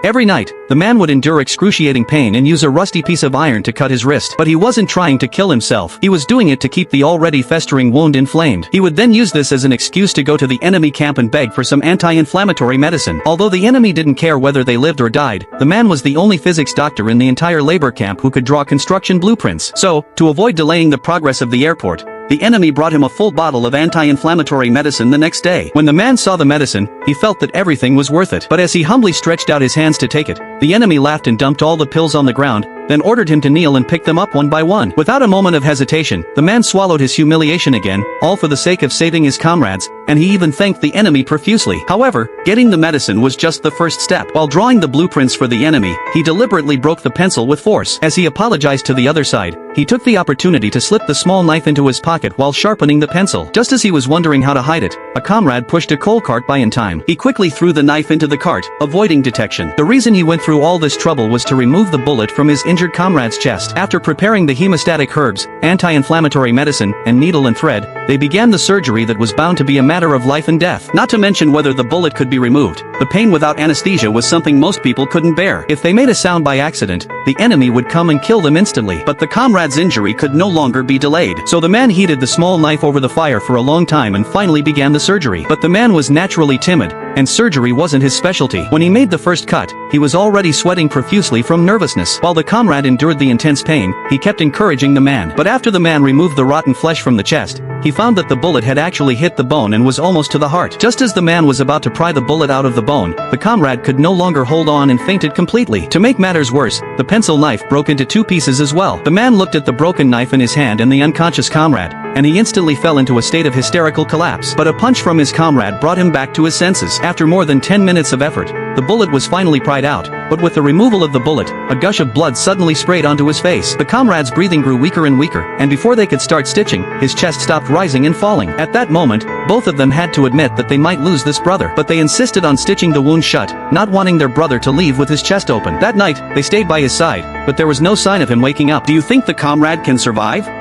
Every night, the man would endure excruciating pain and use a rusty piece of iron to cut his wrist. But he wasn't trying to kill himself. He was doing it to keep the already festering wound inflamed. He would then use this as an excuse to go to the enemy camp and beg for some anti-inflammatory medicine. Although the enemy didn't care whether they lived or died, the man was the only physics doctor in the entire labor camp who could draw construction blueprints. So, to avoid delaying the progress of the airport, the enemy brought him a full bottle of anti-inflammatory medicine the next day. When the man saw the medicine, he felt that everything was worth it. But as he humbly stretched out his hands to take it, the enemy laughed and dumped all the pills on the ground, then ordered him to kneel and pick them up one by one. Without a moment of hesitation, the man swallowed his humiliation again, all for the sake of saving his comrades, and he even thanked the enemy profusely. However, getting the medicine was just the first step. While drawing the blueprints for the enemy, he deliberately broke the pencil with force. As he apologized to the other side, he took the opportunity to slip the small knife into his pocket while sharpening the pencil. Just as he was wondering how to hide it, a comrade pushed a coal cart by in time. He quickly threw the knife into the cart, avoiding detection. The reason he went through all this trouble was to remove the bullet from his injured comrade's chest. After preparing the hemostatic herbs, anti-inflammatory medicine, and needle and thread, they began the surgery that was bound to be a matter of life and death. Not to mention whether the bullet could be removed. The pain without anesthesia was something most people couldn't bear. If they made a sound by accident, the enemy would come and kill them instantly. But the comrade's injury could no longer be delayed. So the man heated the small knife over the fire for a long time and finally began the surgery. But the man was naturally timid, and surgery wasn't his specialty. When he made the first cut, he was already sweating profusely from nervousness. While the comrade endured the intense pain, he kept encouraging the man. But after the man removed the rotten flesh from the chest, he found that the bullet had actually hit the bone and was almost to the heart. Just as the man was about to pry the bullet out of the bone, the comrade could no longer hold on and fainted completely. To make matters worse, the pencil knife broke into two pieces as well. The man looked at the broken knife in his hand and the unconscious comrade, and he instantly fell into a state of hysterical collapse. But a punch from his comrade brought him back to his senses. After more than 10 minutes of effort, the bullet was finally pried out, but with the removal of the bullet, a gush of blood suddenly sprayed onto his face. The comrade's breathing grew weaker and weaker, and before they could start stitching, his chest stopped rising and falling. At that moment, both of them had to admit that they might lose this brother, but they insisted on stitching the wound shut, not wanting their brother to leave with his chest open. That night, they stayed by his side, but there was no sign of him waking up. Do you think the comrade can survive?